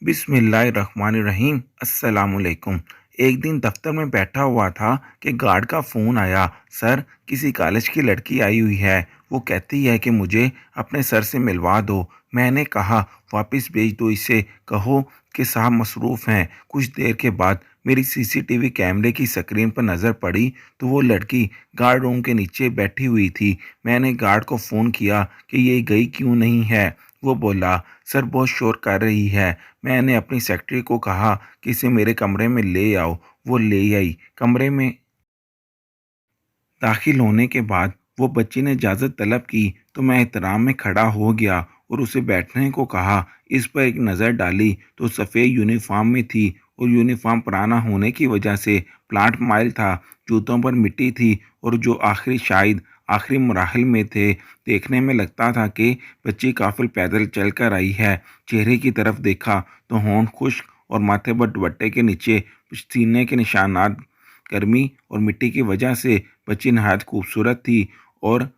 बिस्मिल्लाहिर्रहमानिर्रहीम। अस्सलाम वालेकुम। एक दिन दफ्तर में बैठा हुआ था कि गार्ड का फ़ोन आया। सर, किसी कॉलेज की लड़की आई हुई है। वो कहती है कि मुझे अपने सर से मिलवा दो। मैंने कहा वापस भेज दो इसे, कहो कि साहब मसरूफ़ हैं। कुछ देर के बाद मेरी सीसीटीवी कैमरे की स्क्रीन पर नज़र पड़ी तो वो लड़की गार्ड रूम के नीचे बैठी हुई थी। मैंने गार्ड को फ़ोन किया कि ये गई क्यों नहीं है। वो बोला, सर बहुत शोर कर रही है। मैंने अपनी सेक्रेटरी को कहा कि इसे मेरे कमरे में ले आओ। वो ले आई। कमरे में दाखिल होने के बाद वो बच्ची ने इजाज़त तलब की तो मैं एहतराम में खड़ा हो गया और उसे बैठने को कहा। इस पर एक नज़र डाली तो सफ़ेद यूनिफॉर्म में थी और यूनिफॉर्म पुराना होने की वजह से प्लांट माइल था। जूतों पर मिट्टी थी और जो शायद आखिरी मराहल में थे। देखने में लगता था कि बच्ची काफिल पैदल चल कर आई है। चेहरे की तरफ देखा तो होंठ खुश्क और माथे पर दुपट्टे के नीचे सीने के निशानात। गर्मी और मिट्टी की वजह से बच्ची नहायत खूबसूरत थी और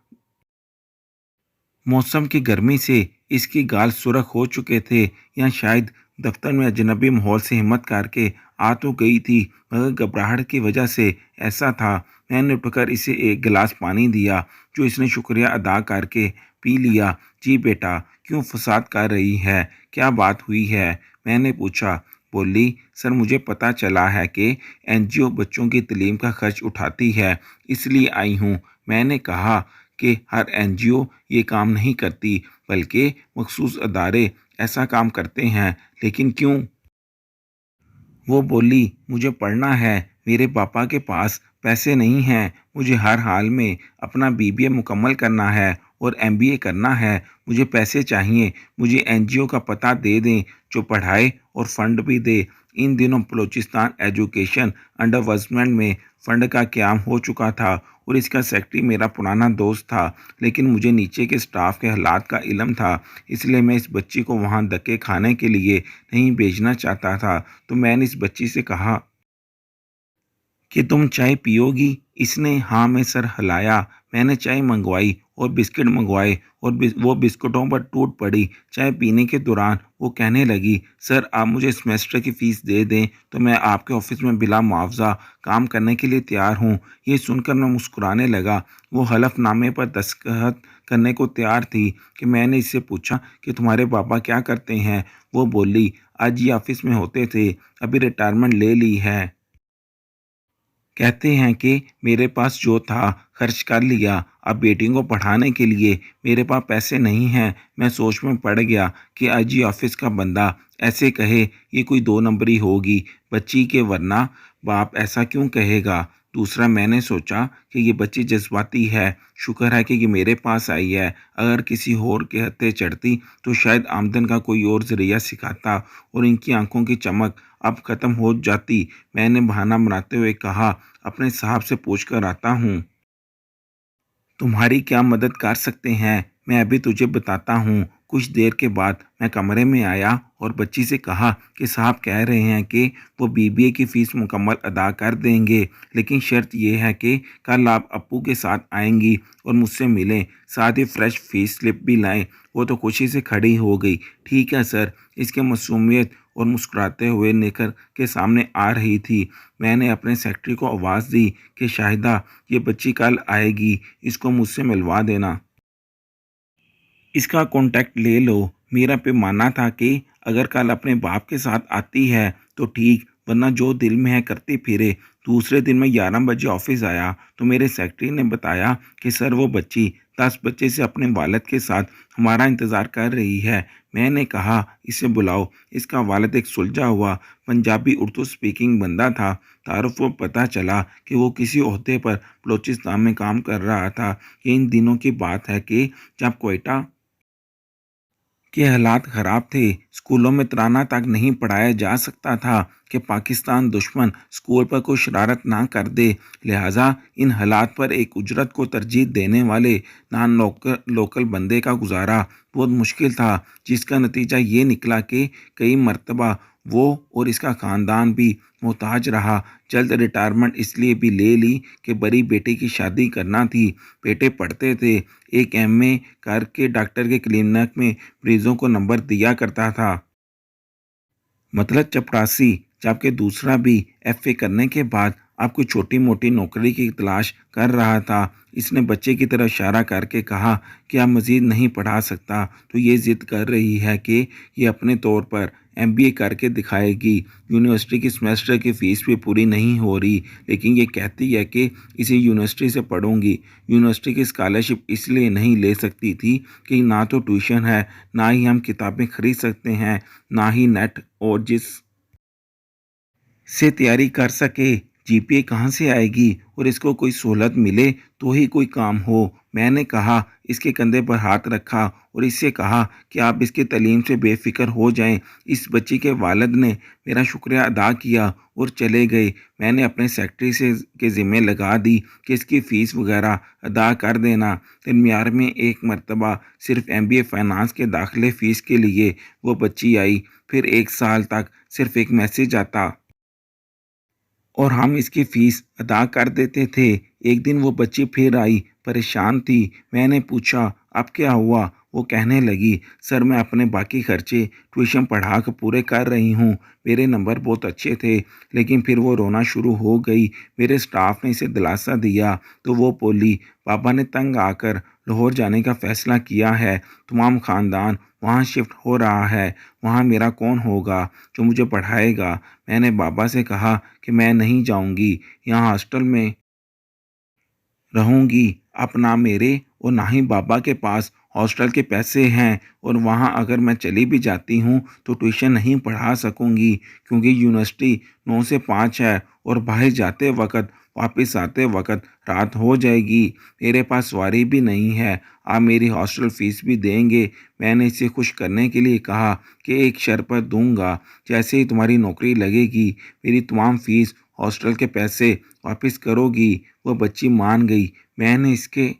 मौसम की गर्मी से इसकी गाल सुर्ख हो चुके थे, या शायद दफ्तर में अजनबी माहौल से हिम्मत करके आ तो गई थी, मगर घबराहट की वजह से ऐसा था। मैंने उठकर इसे एक गिलास पानी दिया जो इसने शुक्रिया अदा करके पी लिया। जी बेटा, क्यों फसाद कर रही है, क्या बात हुई है, मैंने पूछा। बोली, सर मुझे पता चला है कि एनजीओ बच्चों की तालीम का खर्च उठाती है, इसलिए आई हूँ। मैंने कहा कि हर एनजीओ ये काम नहीं करती, बल्कि मखसूस अदारे ऐसा काम करते हैं, लेकिन क्यों? वो बोली, मुझे पढ़ना है, मेरे पापा के पास पैसे नहीं हैं, मुझे हर हाल में अपना बीबीए मुकम्मल करना है और एमबीए करना है, मुझे पैसे चाहिए, मुझे एनजीओ का पता दे दें जो पढ़ाए और फंड भी दे। इन दिनों बलूचिस्तान एजुकेशन अंडरवजमेंट में फंड का क्याम हो चुका था और इसका सेक्रेटरी मेरा पुराना दोस्त था, लेकिन मुझे नीचे के स्टाफ के हालात का इल्म था, इसलिए मैं इस बच्ची को वहाँ धक्के खाने के लिए नहीं भेजना चाहता था। तो मैंने इस बच्ची से कहा कि तुम चाय पियोगी? इसने हाँ में सर हिलाया। मैंने चाय मंगवाई और बिस्किट मंगवाए और वो बिस्कुटों पर टूट पड़ी। चाय पीने के दौरान वो कहने लगी, सर आप मुझे सेमेस्टर की फ़ीस दे दें तो मैं आपके ऑफिस में बिला मुआवजा काम करने के लिए तैयार हूँ। ये सुनकर मैं मुस्कुराने लगा। वो हलफनामे पर दस्तखत करने को तैयार थी कि मैंने इससे पूछा कि तुम्हारे पापा क्या करते हैं। वो बोली, आज ही ऑफिस में होते थे, अभी रिटायरमेंट ले ली है। कहते हैं कि मेरे पास जो था खर्च कर लिया, अब बेटियों को पढ़ाने के लिए मेरे पास पैसे नहीं हैं। मैं सोच में पड़ गया कि आईजी ऑफिस का बंदा ऐसे कहे ये कोई दो नंबरी होगी बच्ची के, वरना बाप ऐसा क्यों कहेगा। दूसरा, मैंने सोचा कि ये बच्ची जज्बाती है, शुक्र है कि ये मेरे पास आई है। अगर किसी और के हत्थे चढ़ती तो शायद आमदन का कोई और जरिया सिखाता और इनकी आंखों की चमक अब ख़त्म हो जाती। मैंने बहाना बनाते हुए कहा, अपने साहब से पूछ कर आता हूँ। तुम्हारी क्या मदद कर सकते हैं, मैं अभी तुझे बताता हूँ। कुछ देर के बाद मैं कमरे में आया और बच्ची से कहा कि साहब कह रहे हैं कि वो बीबीए की फ़ीस मुकम्मल अदा कर देंगे, लेकिन शर्त ये है कि कल आप अप्पू के साथ आएंगी और मुझसे मिलें, साथ ही फ्रेश फीस स्लिप भी लाएं। वो तो खुशी से खड़ी हो गई। ठीक है सर। इसके मासूमियत और मुस्कुराते हुए निखर के सामने आ रही थी। मैंने अपने सेक्रेटरी को आवाज़ दी कि शाहिदा, ये बच्ची कल आएगी, इसको मुझसे मिलवा देना। इसका कॉन्टैक्ट ले लो। मेरा पैमाना था कि अगर कल अपने बाप के साथ आती है तो ठीक, वरना जो दिल में है करती फिरे। दूसरे दिन मैं 11 बजे ऑफिस आया तो मेरे सेक्रेटरी ने बताया कि सर वो बच्ची 10 बजे से अपने वालिद के साथ हमारा इंतज़ार कर रही है। मैंने कहा इसे बुलाओ। इसका वालिद एक सुलझा हुआ पंजाबी उर्दू स्पीकिंग बंदा था। तारुफ को पता चला कि वो किसी ओहदे पर बलूचिस्तान में काम कर रहा था। ये इन दिनों की बात है कि जब कोयटा के हालात ख़राब थे, स्कूलों में तराना तक नहीं पढ़ाया जा सकता था कि पाकिस्तान दुश्मन स्कूल पर कोई शरारत ना कर दे। लिहाजा इन हालात पर एक उजरत को तरजीह देने वाले नॉन लोकल लोकल बंदे का गुजारा बहुत मुश्किल था, जिसका नतीजा ये निकला कि कई मरतबा वो और इसका ख़ानदान भी मोहताज रहा। जल्द रिटायरमेंट इसलिए भी ले ली कि बड़ी बेटी की शादी करना थी। बेटे पढ़ते थे, एक एमए करके डॉक्टर के क्लिनिक में मरीजों को नंबर दिया करता था। मतलब चपरासी, जबकि दूसरा भी एफए करने के बाद अब कोई छोटी मोटी नौकरी की तलाश कर रहा था। इसने बच्चे की तरफ इशारा करके कहा कि अब मज़ीद नहीं पढ़ा सकता, तो ये ज़िद कर रही है कि ये अपने तौर पर एमबीए करके दिखाएगी। यूनिवर्सिटी की सेमेस्टर की फ़ीस भी पूरी नहीं हो रही, लेकिन ये कहती है कि इसी यूनिवर्सिटी से पढ़ूंगी। यूनिवर्सिटी की स्कॉलरशिप इसलिए नहीं ले सकती थी कि ना तो ट्यूशन है, ना ही हम किताबें खरीद सकते हैं, ना ही नेट, और जिस से तैयारी कर सके। जीपीए कहाँ से आएगी, और इसको कोई सहूलत मिले तो ही कोई काम हो। मैंने कहा, इसके कंधे पर हाथ रखा और इससे कहा कि आप इसकी तालीम से बेफिक्र हो जाएं। इस बच्ची के वालिद ने मेरा शुक्रिया अदा किया और चले गए। मैंने अपने सेक्रेटरी से के ज़िम्मे लगा दी कि इसकी फ़ीस वगैरह अदा कर देना। दरमियान में एक मरतबा सिर्फ एमबीए फ़ाइनांस के दाखिले फ़ीस के लिए वो बच्ची आई। फिर एक साल तक सिर्फ एक मैसेज आता और हम इसकी फ़ीस अदा कर देते थे। एक दिन वो बच्ची फिर आई, परेशान थी। मैंने पूछा, अब क्या हुआ? वो कहने लगी, सर मैं अपने बाकी खर्चे ट्यूशन पढ़ा कर पूरे कर रही हूँ। मेरे नंबर बहुत अच्छे थे। लेकिन फिर वो रोना शुरू हो गई। मेरे स्टाफ ने इसे दिलासा दिया तो वो बोली, पापा ने तंग आकर लाहौर जाने का फ़ैसला किया है। तमाम ख़ानदान वहाँ शिफ्ट हो रहा है। वहाँ मेरा कौन होगा जो मुझे पढ़ाएगा? मैंने बाबा से कहा कि मैं नहीं जाऊंगी, यहाँ हॉस्टल में रहूंगी। अब ना मेरे और ना ही बाबा के पास हॉस्टल के पैसे हैं, और वहाँ अगर मैं चली भी जाती हूँ तो ट्यूशन नहीं पढ़ा सकूंगी, क्योंकि यूनिवर्सिटी 9 से 5 है और बाहर जाते वक्त वापस आते वक्त रात हो जाएगी। मेरे पास सवारी भी नहीं है। आप मेरी हॉस्टल फीस भी देंगे? मैंने इसे खुश करने के लिए कहा कि एक शर्त पर दूंगा, जैसे ही तुम्हारी नौकरी लगेगी मेरी तमाम फीस हॉस्टल के पैसे वापस करोगी। वह बच्ची मान गई। मैंने इसके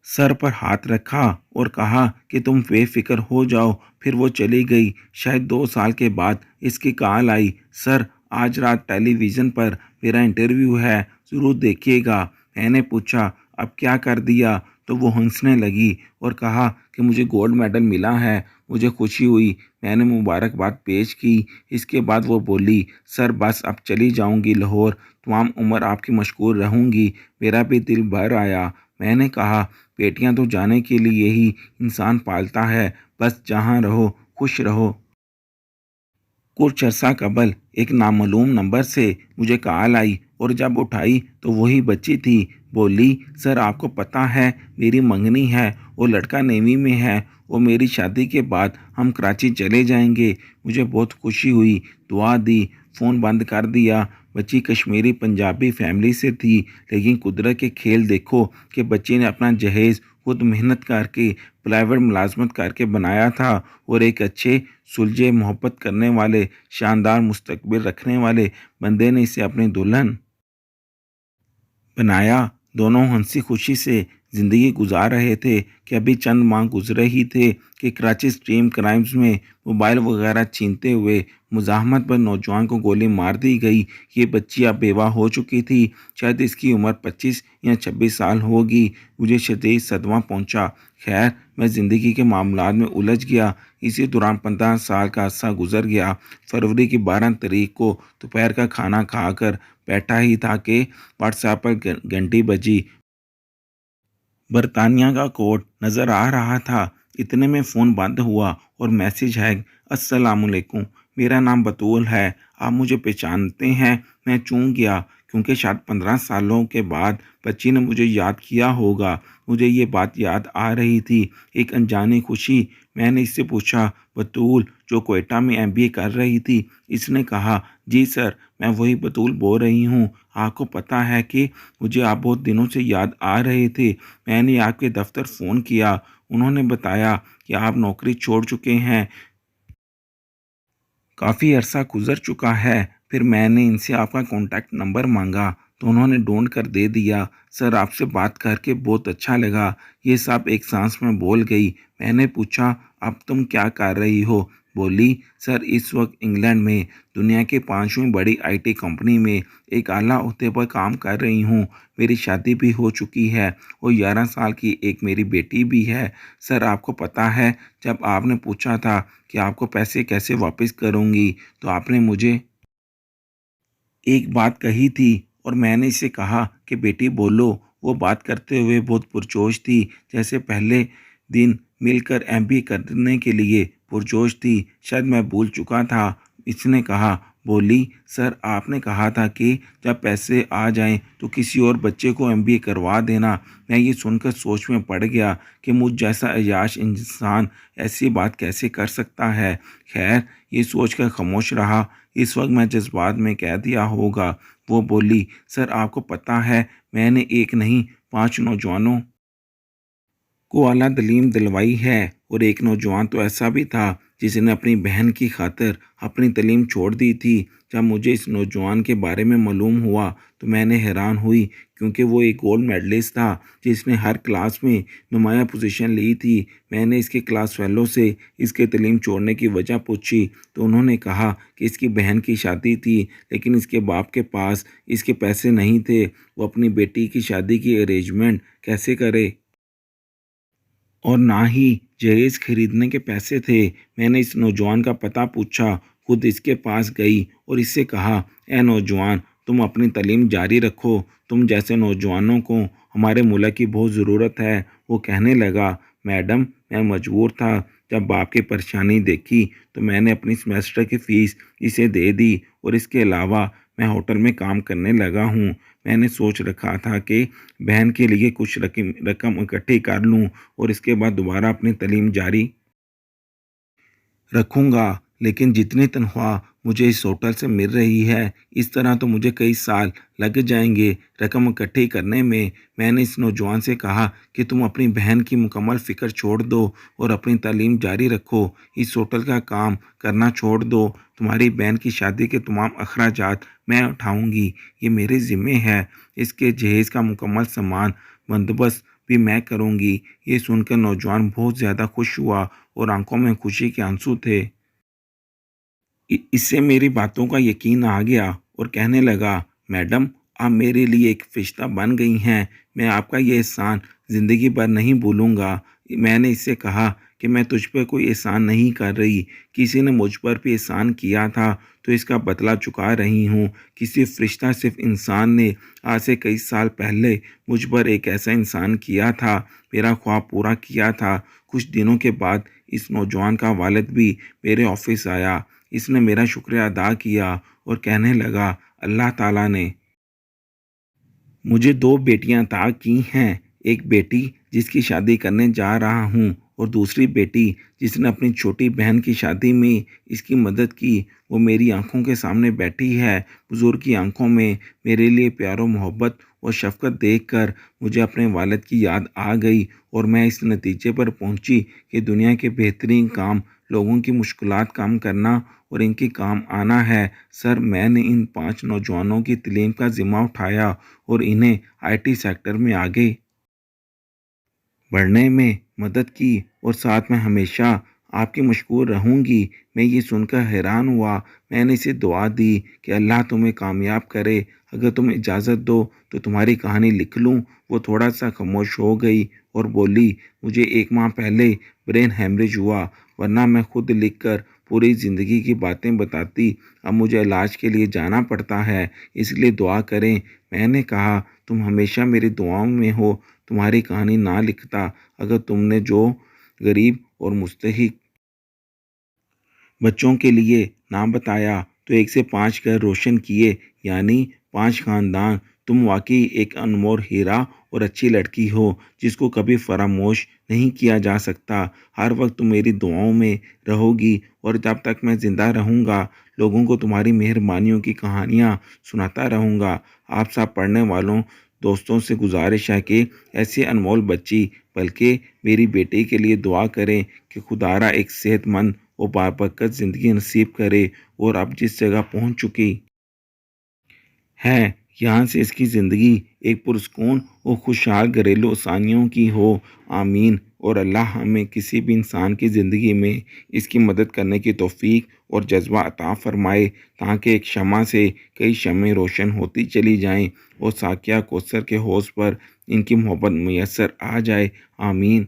सर पर हाथ रखा और कहा कि तुम बेफिक्र हो जाओ। फिर वो चली गई। शायद 2 साल के बाद इसकी कॉल आई, सर आज रात टेलीविज़न पर मेरा इंटरव्यू है, ज़रूर देखिएगा। मैंने पूछा, अब क्या कर दिया? तो वो हंसने लगी और कहा कि मुझे गोल्ड मेडल मिला है। मुझे खुशी हुई। मैंने मुबारकबाद पेश की। इसके बाद वो बोली, सर बस अब चली जाऊंगी लाहौर, तमाम उम्र आपकी मशगूल रहूंगी। मेरा भी दिल भर आया। मैंने कहा, बेटियां तो जाने के लिए ही इंसान पालता है, बस जहाँ रहो खुश रहो। कुछ अर्सा कबल एक नामालूम नंबर से मुझे कॉल आई और जब उठाई तो वही बच्ची थी। बोली, सर आपको पता है मेरी मंगनी है और लड़का नेवी में है और मेरी शादी के बाद हम कराची चले जाएंगे। मुझे बहुत खुशी हुई। दुआ दी, फ़ोन बंद कर दिया। बच्ची कश्मीरी पंजाबी फैमिली से थी, लेकिन कुदरत के खेल देखो कि बच्ची ने अपना जहेज़ खुद मेहनत करके प्राइवेट मुलाजमत करके बनाया था, और एक अच्छे सुलझे मोहब्बत करने वाले शानदार मुस्तकबिल रखने वाले बंदे ने इसे अपनी दुल्हन बनाया। दोनों हंसी खुशी से ज़िंदगी गुजार रहे थे कि अभी चंद माह गुजरे ही थे कि कराची स्ट्रीम क्राइम्स में मोबाइल वगैरह छीनते हुए मुजाहमत पर नौजवान को गोली मार दी गई। ये बच्ची अब बेवा हो चुकी थी। शायद इसकी उम्र 25 या 26 साल होगी। मुझे शदीद सदमा पहुंचा। खैर, मैं ज़िंदगी के मामलात में उलझ गया। इसी दौरान 15 साल का अरसा गुजर गया। फरवरी की 12 तारीख को दोपहर का खाना खाकर बैठा ही था कि व्हाट्सएप पर घंटी बजी। बरतानिया का कोड नज़र आ रहा था। इतने में फ़ोन बंद हुआ और मैसेज है, अस्सलामुअलैकुम, मेरा नाम बतूल है, आप मुझे पहचानते हैं? मैं चूक गया, क्योंकि शायद 15 सालों के बाद बच्ची ने मुझे याद किया होगा। मुझे ये बात याद आ रही थी, एक अनजानी खुशी। मैंने इससे पूछा, बतूल जो कोयटा में एमबीए कर रही थी? इसने कहा, जी सर, मैं वही बतूल बोल रही हूँ। आपको पता है कि मुझे आप बहुत दिनों से याद आ रहे थे। मैंने आपके दफ्तर फ़ोन किया। उन्होंने बताया कि आप नौकरी छोड़ चुके हैं। काफ़ी अरसा गुज़र चुका है। फिर मैंने इनसे आपका कॉन्टैक्ट नंबर मांगा तो उन्होंने ढूंढ कर दे दिया। सर आपसे बात करके बहुत अच्छा लगा, ये सब एक सांस में बोल गई। मैंने पूछा, अब तुम क्या कर रही हो? بولی سر اس وقت انگلینڈ میں دنیا کے 5ویں بڑی IT کمپنی میں ایک اعلیٰ عہدے پر کام کر رہی ہوں، میری شادی بھی ہو چکی ہے اور 11 سال کی ایک میری بیٹی بھی ہے۔ سر آپ کو پتہ ہے جب آپ نے پوچھا تھا کہ آپ کو پیسے کیسے واپس کروں گی تو آپ نے مجھے ایک بات کہی تھی اور میں نے اسے کہا کہ بیٹی بولو۔ وہ بات کرتے ہوئے بہت پرجوش تھی، جیسے پہلے دن مل کر MBA کرنے کے لیے پرجوش تھی۔ شاید میں بھول چکا تھا۔ اس نے کہا، بولی سر آپ نے کہا تھا کہ جب پیسے آ جائیں تو کسی اور بچے کو MBA کروا دینا۔ میں یہ سن کر سوچ میں پڑ گیا کہ مجھ جیسا عیاش انسان ایسی بات کیسے کر سکتا ہے۔ خیر یہ سوچ کر خاموش رہا، اس وقت میں جذبات میں کہہ دیا ہوگا۔ وہ بولی سر آپ کو پتہ ہے میں نے ایک نہیں 5 نوجوانوں کو اعلیٰ تعلیم دلوائی ہے، اور ایک نوجوان تو ایسا بھی تھا جس نے اپنی بہن کی خاطر اپنی تعلیم چھوڑ دی تھی۔ جب مجھے اس نوجوان کے بارے میں معلوم ہوا تو میں نے حیران ہوئی، کیونکہ وہ ایک گولڈ میڈلسٹ تھا جس نے ہر کلاس میں نمایاں پوزیشن لی تھی۔ میں نے اس کے کلاس فیلو سے اس کے تعلیم چھوڑنے کی وجہ پوچھی تو انہوں نے کہا کہ اس کی بہن کی شادی تھی، لیکن اس کے باپ کے پاس اس کے پیسے نہیں تھے، وہ اپنی بیٹی کی شادی کی ارینجمنٹ کیسے کرے، اور نہ ہی جہیز خریدنے کے پیسے تھے۔ میں نے اس نوجوان کا پتہ پوچھا، خود اس کے پاس گئی اور اس سے کہا، اے نوجوان تم اپنی تعلیم جاری رکھو، تم جیسے نوجوانوں کو ہمارے ملک کی بہت ضرورت ہے۔ وہ کہنے لگا، میڈم میں مجبور تھا، جب باپ کی پریشانی دیکھی تو میں نے اپنی سیمسٹر کی فیس اسے دے دی، اور اس کے علاوہ میں ہوٹل میں کام کرنے لگا ہوں۔ میں نے سوچ رکھا تھا کہ بہن کے لیے کچھ رقم اکٹھی کر لوں اور اس کے بعد دوبارہ اپنی تعلیم جاری رکھوں گا، لیکن جتنی تنخواہ مجھے اس ہوٹل سے مل رہی ہے اس طرح تو مجھے کئی سال لگ جائیں گے رقم اکٹھی کرنے میں۔ میں نے اس نوجوان سے کہا کہ تم اپنی بہن کی مکمل فکر چھوڑ دو اور اپنی تعلیم جاری رکھو، اس ہوٹل کا کام کرنا چھوڑ دو، تمہاری بہن کی شادی کے تمام اخراجات میں اٹھاؤں گی، یہ میرے ذمہ ہے، اس کے جہیز کا مکمل سامان بندوبست بھی میں کروں گی۔ یہ سن کر نوجوان بہت زیادہ خوش ہوا اور آنکھوں میں خوشی کے آنسو تھے۔ اس سے میری باتوں کا یقین آ گیا اور کہنے لگا، میڈم آپ میرے لیے ایک فرشتہ بن گئی ہیں، میں آپ کا یہ احسان زندگی بھر نہیں بھولوں گا۔ میں نے اس سے کہا کہ میں تجھ پر کوئی احسان نہیں کر رہی، کسی نے مجھ پر بھی احسان کیا تھا تو اس کا بدلہ چکا رہی ہوں۔ کسی فرشتہ صرف انسان نے آج سے کئی سال پہلے مجھ پر ایک ایسا انسان کیا تھا، میرا خواب پورا کیا تھا۔ کچھ دنوں کے بعد اس نوجوان کا والد بھی میرے آفس آیا، اس نے میرا شکریہ ادا کیا اور کہنے لگا، اللہ تعالیٰ نے مجھے 2 بیٹیاں عطا کی ہیں، ایک بیٹی جس کی شادی کرنے جا رہا ہوں اور دوسری بیٹی جس نے اپنی چھوٹی بہن کی شادی میں اس کی مدد کی، وہ میری آنکھوں کے سامنے بیٹھی ہے۔ بزرگ کی آنکھوں میں میرے لیے پیار و محبت اور شفقت دیکھ کر مجھے اپنے والد کی یاد آ گئی اور میں اس نتیجے پر پہنچی کہ دنیا کے بہترین کام لوگوں کی مشکلات کم کرنا اور ان کے کام آنا ہے۔ سر میں نے ان 5 نوجوانوں کی تعلیم کا ذمہ اٹھایا اور انہیں IT سیکٹر میں آگے بڑھنے میں مدد کی، اور ساتھ میں ہمیشہ آپ کی مشکور رہوں گی۔ میں یہ سن کر حیران ہوا۔ میں نے اسے دعا دی کہ اللہ تمہیں کامیاب کرے، اگر تم اجازت دو تو تمہاری کہانی لکھ لوں۔ وہ تھوڑا سا خاموش ہو گئی اور بولی، مجھے 1 ماہ پہلے برین ہیمریج ہوا، ورنہ میں خود لکھ کر پوری زندگی کی باتیں بتاتی، اب مجھے علاج کے لیے جانا پڑتا ہے، اس لیے دعا کریں۔ میں نے کہا، تم ہمیشہ میری دعاؤں میں ہو، تمہاری کہانی نہ لکھتا اگر تم نے جو غریب اور مستحق بچوں کے لیے نہ بتایا تو 1 سے 5 گھر روشن کیے، یعنی 5 خاندان۔ تم واقعی ایک انمول ہیرا اور اچھی لڑکی ہو جس کو کبھی فراموش نہیں کیا جا سکتا۔ ہر وقت تم میری دعاؤں میں رہو گی اور جب تک میں زندہ رہوں گا لوگوں کو تمہاری مہربانیوں کی کہانیاں سناتا رہوں گا۔ آپ سب پڑھنے والوں دوستوں سے گزارش ہے کہ ایسی انمول بچی بلکہ میری بیٹی کے لیے دعا کریں کہ خدا را ایک صحت مند اور بابرکت زندگی نصیب کرے، اور اب جس جگہ پہنچ چکی ہے یہاں سے اس کی زندگی ایک پرسکون اور خوشحال گھریلو آسانیوں کی ہو، آمین۔ اور اللہ ہمیں کسی بھی انسان کی زندگی میں اس کی مدد کرنے کی توفیق اور جذبہ عطا فرمائے، تاکہ ایک شمع سے کئی شمعیں روشن ہوتی چلی جائیں اور ساقیہ کوثر کے حوض پر ان کی محبت میسر آ جائے۔ آمین۔